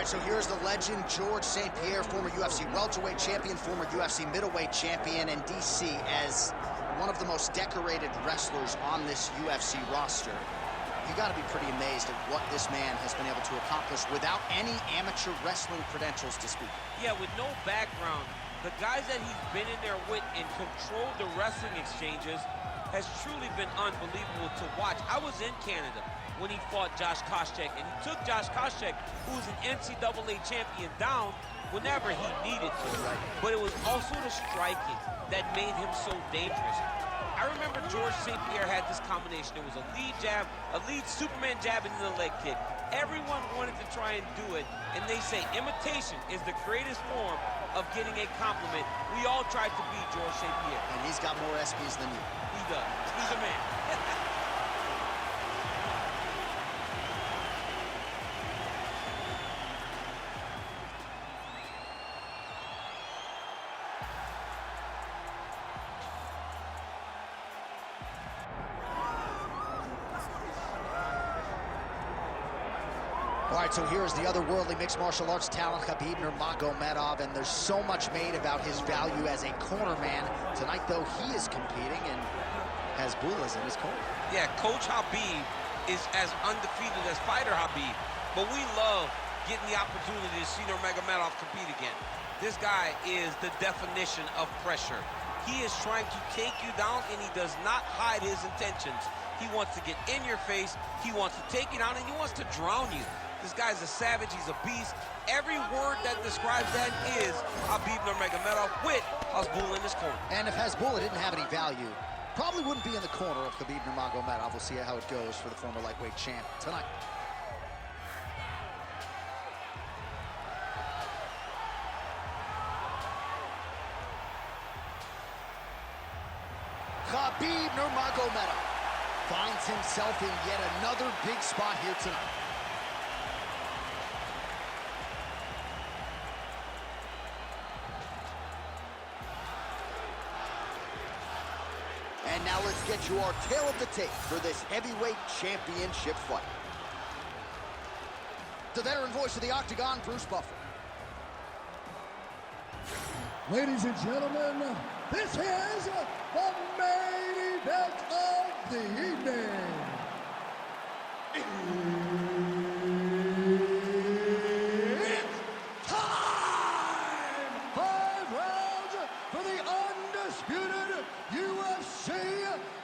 right, so here's the legend, George St. Pierre, former UFC welterweight champion, former UFC middleweight champion, and DC as one of the most decorated wrestlers on this UFC roster. You got to be pretty amazed at what this man has been able to accomplish without any amateur wrestling credentials to speak. Yeah, with no background, the guys that he's been in there with and controlled the wrestling exchanges has truly been unbelievable to watch. I was in Canada when he fought Josh Koscheck, and he took Josh Koscheck, who was an NCAA champion, down whenever he needed to. Right. But it was also the striking that made him so dangerous. I remember George St. Pierre had this combination. It was a lead jab, a lead Superman jab, and then a leg kick. Everyone wanted to try and do it, and they say imitation is the greatest form of getting a compliment. We all tried to be George St. Pierre. And he's got more ESPYs than you. He does. He's a man. All right, so here's the otherworldly mixed martial arts talent, KHABIB Nurmagomedov, and there's so much made about his value as a corner man. Tonight, though, he is competing, and has Bullah's in his corner. Yeah, Coach Khabib is as undefeated as fighter Khabib, but we love getting the opportunity to see Nurmagomedov compete again. This guy is the definition of pressure. He is trying to take you down, and he does not hide his intentions. He wants to get in your face, he wants to take you down, and he wants to drown you. This guy's a savage, he's a beast. Every word that describes that is KHABIB Nurmagomedov with Hasbulla in his corner. And if Hasbulla didn't have any value, probably wouldn't be in the corner of KHABIB Nurmagomedov. We'll see how it goes for the former lightweight champ tonight. KHABIB Nurmagomedov finds himself in yet another big spot here tonight. And now let's get you our tale of the tape for this heavyweight championship fight. The veteran voice of the Octagon, Bruce Buffer. Ladies and gentlemen, this is the main event of the evening. It's time! 5 rounds for the undisputed UFC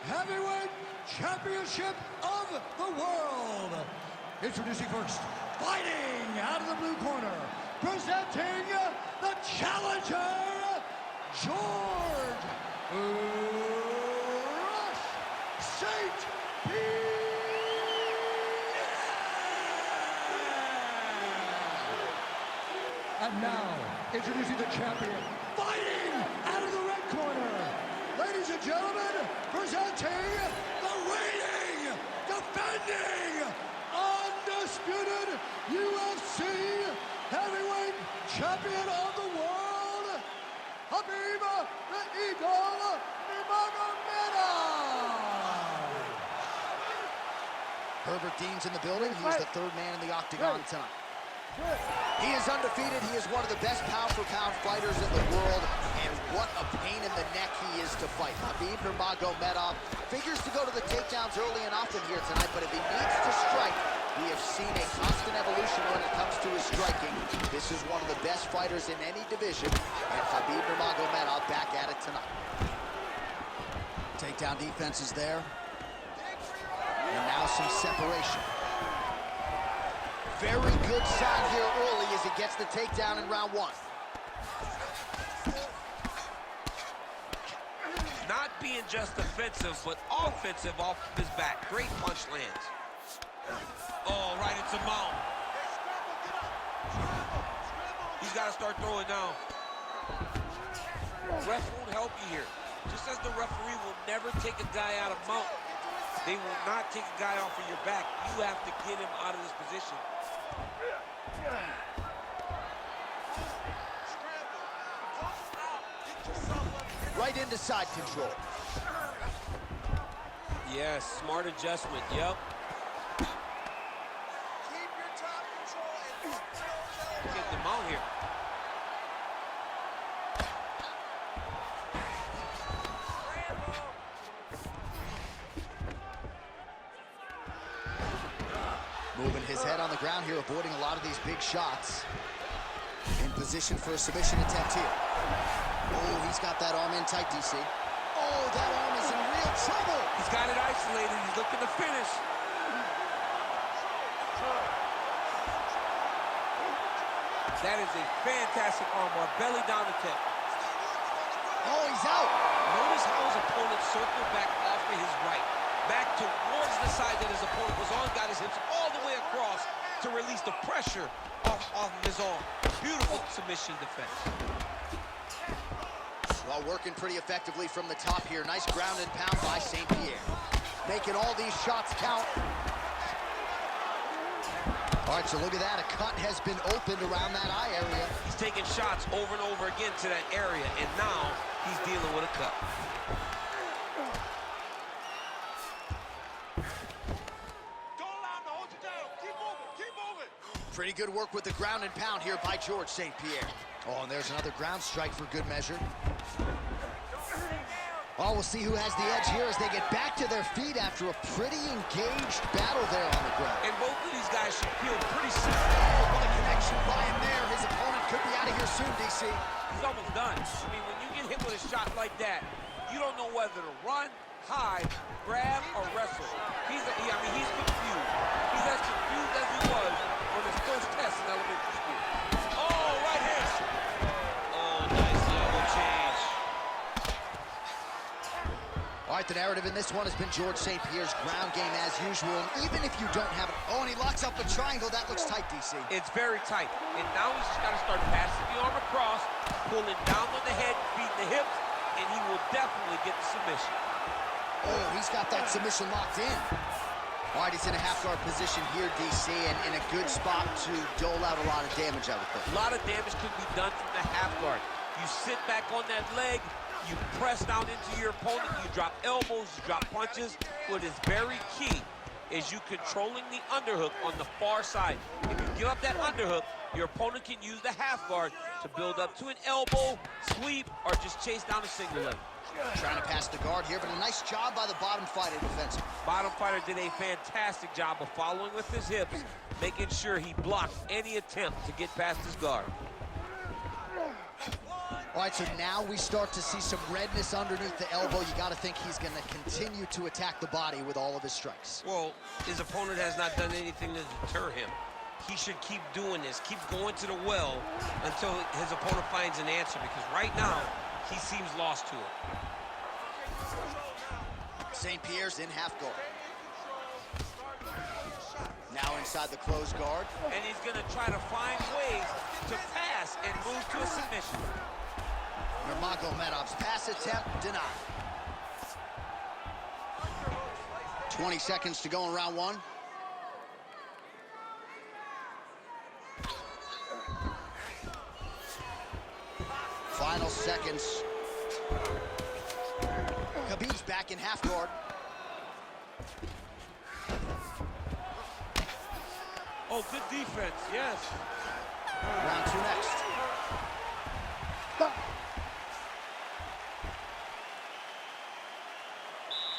Heavyweight Championship of the world. Introducing first, fighting out of the blue corner, presenting the challenger, George Rush St. Pierre. And now, introducing the champion, fighting out of the red corner. Ladies and gentlemen, presenting the reigning, defending, undisputed UFC heavyweight champion of the world, KHABIB the Eagle Nurmagomedov. Herbert Dean's in the building. He's the third man in the octagon tonight. He is undefeated. He is one of the best pound-for-pound fighters in the world, and what a pain in the neck he is to fight. KHABIB Nurmagomedov figures to go to the takedowns early and often here tonight, but if he needs to strike, we have seen a constant evolution when it comes to his striking. This is one of the best fighters in any division, and KHABIB Nurmagomedov back at it tonight. Takedown defense is there, and now some separation. Very good sign here early as he gets the takedown in round 1. Not being just defensive, but offensive off of his back. Great punch lands. Oh, right into mount. He's got to start throwing now. Ref won't help you here. Just as the referee will never take a guy out of mount, they will not take a guy off of your back. You have to get him out of this position. Right into side control. Yes, smart adjustment, yep. Keep your top control and ground here, avoiding a lot of these big shots. In position for a submission attempt here. Oh, he's got that arm in tight, DC. Oh, that arm is in real trouble. He's got it isolated. He's looking to finish. That is a fantastic armbar. Belly down attempt. Oh, he's out. Notice how his opponent circled back off to his right. Back towards the side that his opponent was on. Got his hips all the way across to release the pressure off his arm. Beautiful submission defense. Well, working pretty effectively from the top here. Nice ground and pound by St-Pierre. Making all these shots count. All right, so look at that. A cut has been opened around that eye area. He's taking shots over and over again to that area, and now he's dealing with a cut. Don't allow him to hold you down. Keep moving. Keep moving. Pretty good work with the ground and pound here by George St-Pierre. Oh, and there's another ground strike for good measure. Oh, we'll see who has the edge here as they get back to their feet after a pretty engaged battle there on the ground. And both of these guys should feel pretty safe. Oh, what a connection by him there. His opponent could be out of here soon, DC. He's almost done. I mean, when you get hit with a shot like that, you don't know whether to run, hide, grab, or wrestle. He's confused. He's as confused as he was on his first test in elementary school. Oh, right hand. Oh, nice elbow change. All right, the narrative in this one has been George St-Pierre's ground game as usual. And even if you don't have it, oh, and he locks up a triangle. That looks tight, DC. It's very tight. And now he's just got to start passing the arm across, pulling down on the head, feeding the hips, and he will definitely get the submission. Oh, he's got that submission locked in. All right, he's in a half-guard position here, DC, and in a good spot to dole out a lot of damage, I would think. A lot of damage could be done from the half guard. You sit back on that leg, you press down into your opponent, you drop elbows, you drop punches. What is very key is you controlling the underhook on the far side. If you give up that underhook, your opponent can use the half guard to build up to an elbow, sweep, or just chase down a single leg. Trying to pass the guard here, but a nice job by the bottom fighter defensively. Bottom fighter did a fantastic job of following with his hips, making sure he blocked any attempt to get past his guard. All right, so now we start to see some redness underneath the elbow. You got to think he's going to continue to attack the body with all of his strikes. Well, his opponent has not done anything to deter him. He should keep doing this, keep going to the well until his opponent finds an answer, because right now, he seems lost to it. St-Pierre's in half guard. Now inside the closed guard. And he's going to try to find ways to pass and move to a submission. Nurmagomedov's pass attempt denied. 20 seconds to go in round one. Final seconds. KHABIB's back in half guard. Oh, good defense, yes. Round two next.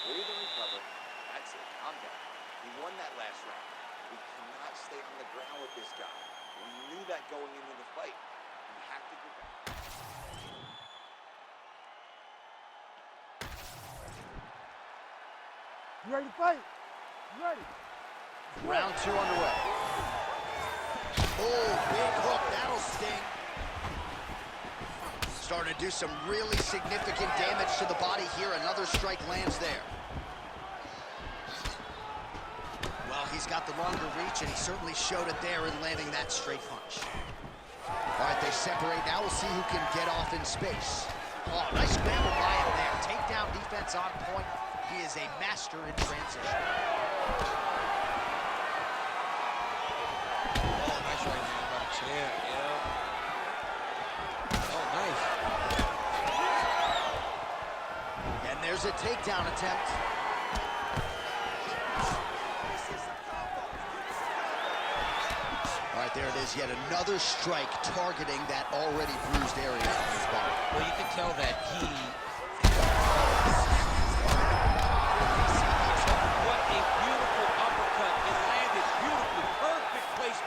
Breathe and recover. That's it. Calm down. We won that last round. We cannot stay on the ground with this guy. We knew that going into the fight. We have to get back. You ready to fight? You ready? Round two underway. Oh, big hook. That'll sting. Starting to do some really significant damage to the body here. Another strike lands there. Well, he's got the longer reach, and he certainly showed it there in landing that straight punch. All right, they separate. Now we'll see who can get off in space. Oh, nice scramble by him there. Takedown defense on point. He is a master in transition. Oh, nice right hand by the chair, yeah. Oh, nice. And there's a takedown attempt. All right, there it is. Yet another strike targeting that already bruised area on his body. Well, you can tell that he... What a beautiful uppercut. It landed beautifully. Perfect placement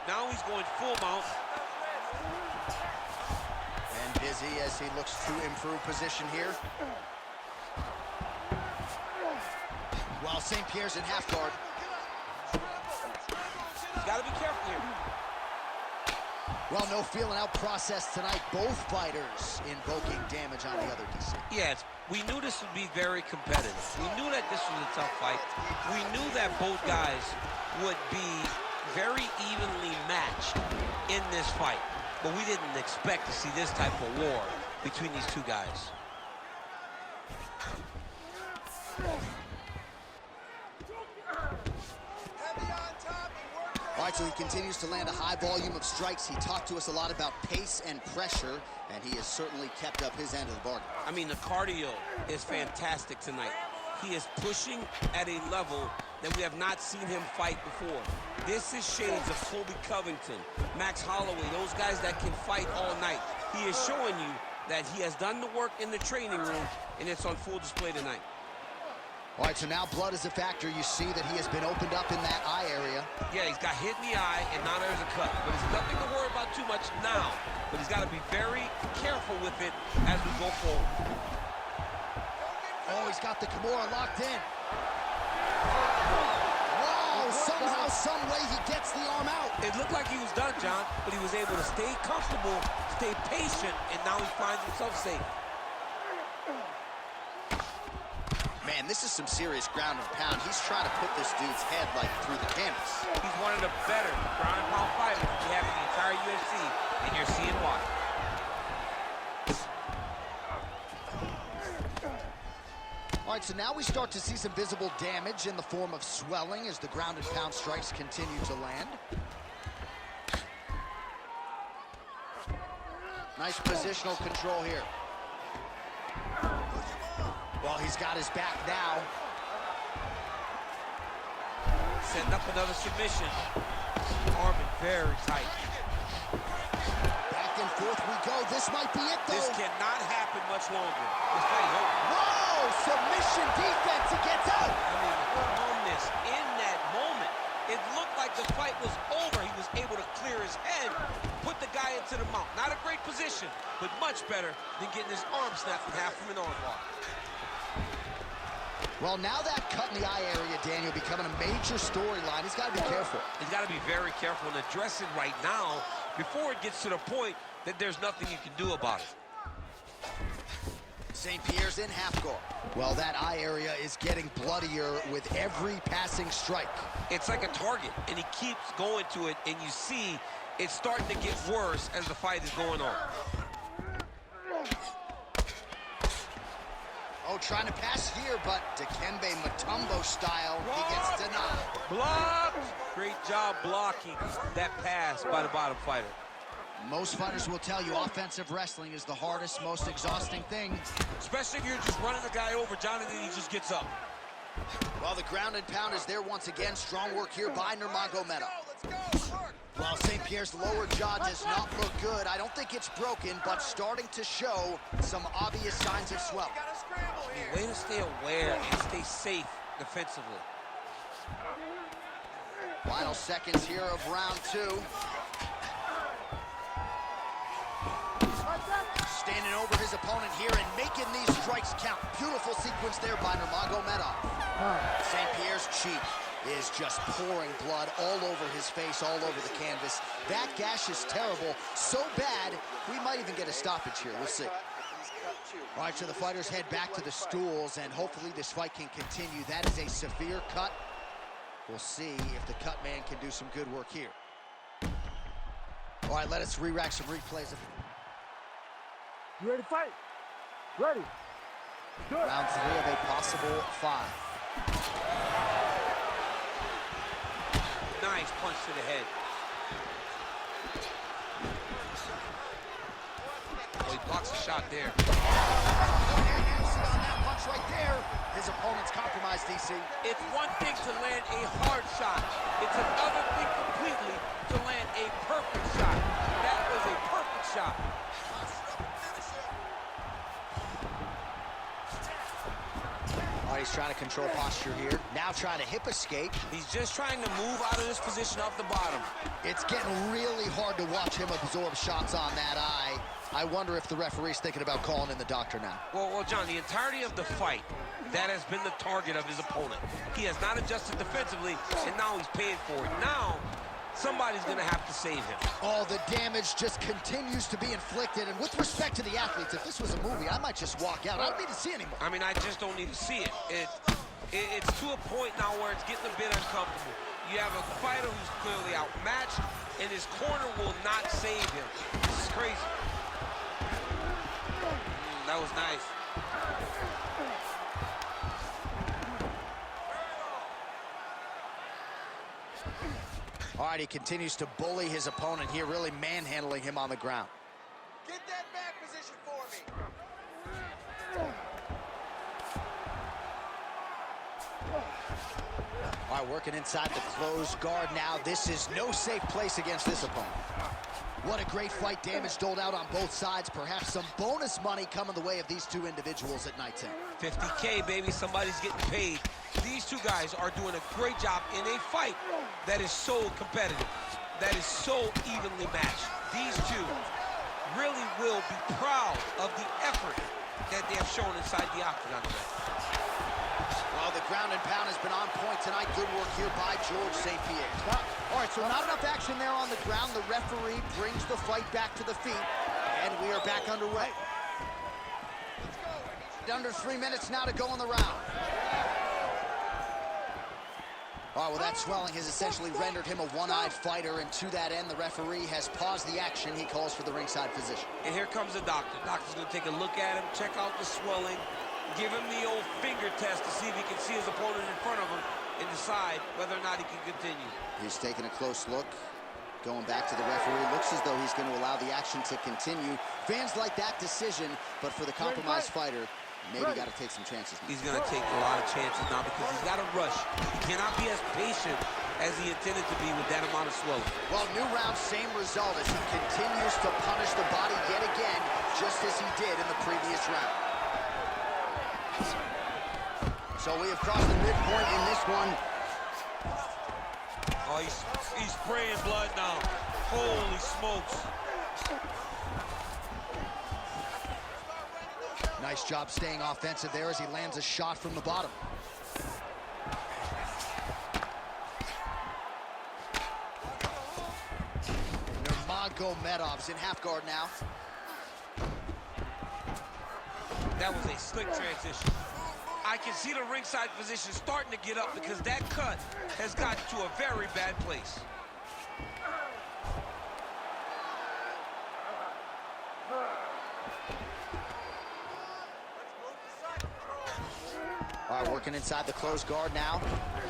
Now he's going full mount. And busy as he looks to improve position here. While St. Pierre's in half guard. He's got to be careful here. Well, no feeling out process tonight. Both fighters invoking damage on the other DC. Yes, we knew this would be very competitive. We knew that this was a tough fight. We knew that both guys would be very evenly matched in this fight. But we didn't expect to see this type of war between these two guys. All right, so he continues to land a high volume of strikes. He talked to us a lot about pace and pressure, and he has certainly kept up his end of the bargain. I mean, the cardio is fantastic tonight. He is pushing at a level that we have not seen him fight before. This is shades of Colby Covington, Max Holloway, those guys that can fight all night. He is showing you that he has done the work in the training room, and it's on full display tonight. All right, so now blood is a factor. You see that he has been opened up in that eye area. Yeah, he's got hit in the eye, and now there's a cut. But it's nothing to worry about too much now. But he's got to be very careful with it as we go forward. Oh, he's got the Kimura locked in. Wow, somehow, some way he gets the arm out. It looked like he was done, John, but he was able to stay comfortable, stay patient, and now he finds himself safe. Man, this is some serious ground and pound. He's trying to put this dude's head like through the canvas. He's one of the better ground and pound fighters we have in the entire UFC, and you're seeing why. All right, so now we start to see some visible damage in the form of swelling as the ground and pound strikes continue to land. Nice positional control here. Well, he's got his back now. Setting up another submission. Arm is very tight. Back and forth we go. This might be it, though. This cannot happen much longer. This fight is over. Whoa! Submission defense. He gets out. I mean, the calmness in that moment. It looked like the fight was over. He was able to clear his head, put the guy into the mount. Not a great position, but much better than getting his arm snapped in half from an arm bar. Well, now that cut in the eye area, Daniel, becoming a major storyline. He's got to be careful. He's got to be very careful and address it right now before it gets to the point that there's nothing you can do about it. St. Pierre's in half guard. Well, that eye area is getting bloodier with every passing strike. It's like a target, and he keeps going to it, and you see it's starting to get worse as the fight is going on. Oh, trying to pass here, but Dikembe Mutombo style, he gets denied. Blocked! Great job blocking that pass by the bottom fighter. Most fighters will tell you offensive wrestling is the hardest, most exhausting thing. Especially if you're just running the guy over, John, and then he just gets up. Well, the ground and pound is there once again. Strong work here by Nurmagomedov. Let's go, work. While St. Pierre's lower jaw does not look good, I don't think it's broken, but starting to show some obvious signs of swelling. You gotta scramble here. Way to stay aware and stay safe defensively. Final seconds here of round two. Standing over his opponent here and making these strikes count. Beautiful sequence there by Nurmagomedov. St. Pierre's cheek is just pouring blood all over his face, all over the canvas. That gash is terrible, so bad, we might even get a stoppage here. We'll see. All right, so the fighters head back to the stools, and hopefully this fight can continue. That is a severe cut. We'll see if the cut man can do some good work here. All right, let us re-rack some replays. You ready to fight? Ready. Do it. Round three of a possible 5. Nice punch to the head. Oh, he blocks a shot there. On that punch right there, his opponent's compromised, DC. It's one thing to land a hard shot. It's another thing completely to land a perfect shot. That was a perfect shot. All right, he's trying to control posture here. Now trying to hip escape. He's just trying to move out of this position off the bottom. It's getting really hard to watch him absorb shots on that eye. I wonder if the referee's thinking about calling in the doctor now. Well, John, the entirety of the fight, that has been the target of his opponent. He has not adjusted defensively, and now he's paying for it. Now, somebody's going to have to save him. Oh, the damage just continues to be inflicted. And with respect to the athletes, if this was a movie, I might just walk out. I don't need to see anymore. I mean, I just don't need to see it. It's to a point now where it's getting a bit uncomfortable. You have a fighter who's clearly outmatched, and his corner will not save him. This is crazy. That was nice. All right, he continues to bully his opponent here, really manhandling him on the ground. Get that back position for me. All right, working inside the closed guard now. This is no safe place against this opponent. What a great fight. Damage doled out on both sides. Perhaps some bonus money coming the way of these two individuals at night's end. $50K, baby. Somebody's getting paid. These two guys are doing a great job in a fight that is so competitive, that is so evenly matched. These two really will be proud of the effort that they have shown inside the octagon tonight. Well, the ground and pound has been on point tonight. Good work here by George St-Pierre. All right, so not enough action there on the ground. The referee brings the fight back to the feet, and we are back underway. Under 3 minutes now to go in the round. All right, well, that swelling has essentially rendered him a one-eyed fighter, and to that end, the referee has paused the action. He calls for the ringside physician. And here comes the doctor. Doctor's going to take a look at him, check out the swelling, give him the old finger test to see if he can see his opponent in front of him and decide whether or not he can continue. He's taking a close look, going back to the referee. Looks as though he's going to allow the action to continue. Fans like that decision, but for the compromised fighter, maybe got to take some chances now. He's going to take a lot of chances now because he's got to rush. He cannot be as patient as he intended to be with that amount of swelling. Well, new round, same result as he continues to punish the body yet again, just as he did in the previous round. So we have crossed the midpoint in this one. Oh, he's spraying blood now. Holy smokes. Nice job staying offensive there as he lands a shot from the bottom. Nurmagomedov's in half guard now. That was a slick transition. I can see the ringside position starting to get up because that cut has gotten to a very bad place. All right, working inside the closed guard now.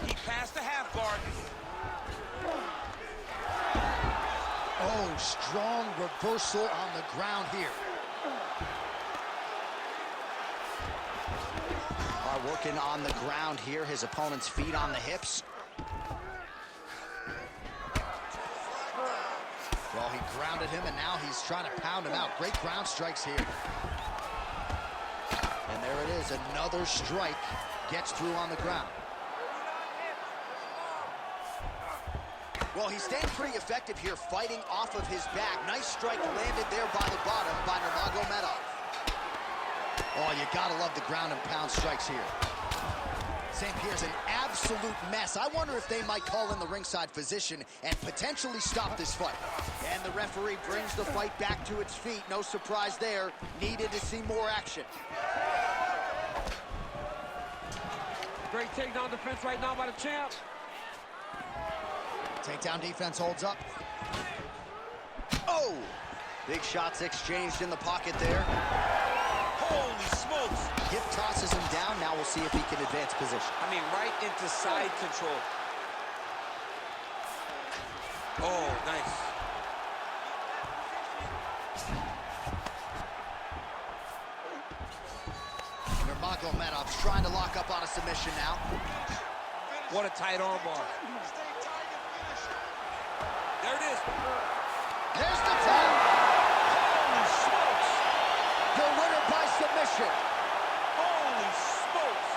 He passed the half guard. Oh, strong reversal on the ground here. All right, working on the ground here. His opponent's feet on the hips. Well, he grounded him, and now he's trying to pound him out. Great ground strikes here. And there it is, another strike gets through on the ground. Well, he's staying pretty effective here, fighting off of his back. Nice strike landed there by the bottom by Nurmagomedov. Oh, you gotta love the ground and pound strikes here. St-Pierre's an absolute mess. I wonder if they might call in the ringside physician and potentially stop this fight. And the referee brings the fight back to its feet. No surprise there. Needed to see more action. Great takedown defense right now by the champ. Takedown defense holds up. Oh! Big shots exchanged in the pocket there. Holy smokes! Hip tosses him down. Now we'll see if he can advance position. I mean, right into side control. Oh, nice. Nurmagomedov's trying to lock up on a submission now. What a tight armbar. There it is. There's the tap. Holy smokes. The winner by submission. Holy smokes.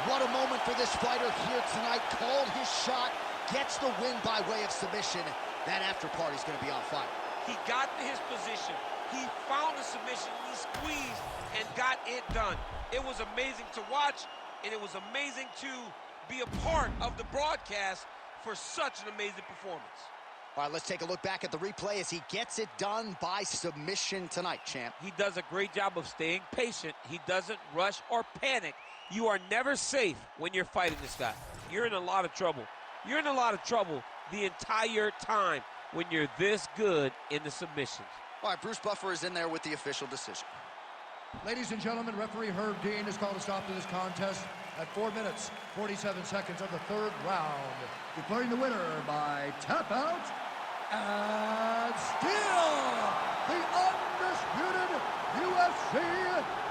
What a moment for this fighter here tonight. Called his shot, gets the win by way of submission, that after party's going to be on fire. He got to his position. He found the submission. He squeezed and got it done. It was amazing to watch, and it was amazing to be a part of the broadcast for such an amazing performance. All right, let's take a look back at the replay as he gets it done by submission tonight, champ. He does a great job of staying patient. He doesn't rush or panic. You are never safe when you're fighting this guy. You're in a lot of trouble. You're in a lot of trouble the entire time when you're this good in the submissions. All right, Bruce Buffer is in there with the official decision. Ladies and gentlemen, referee Herb Dean has called a stop to this contest at 4 minutes, 47 seconds of the third round, declaring the winner by tap out and still the undisputed UFC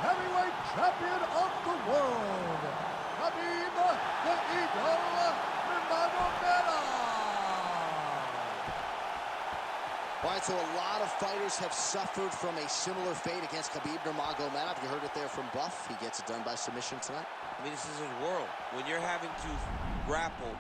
heavyweight champion of the world, KHABIB the Eagle Nurmagomedov. All right, so a lot of fighters have suffered from a similar fate against KHABIB Nurmagomedov. You heard it there from Buff. He gets it done by submission tonight. I mean, this is his world. When you're having to grapple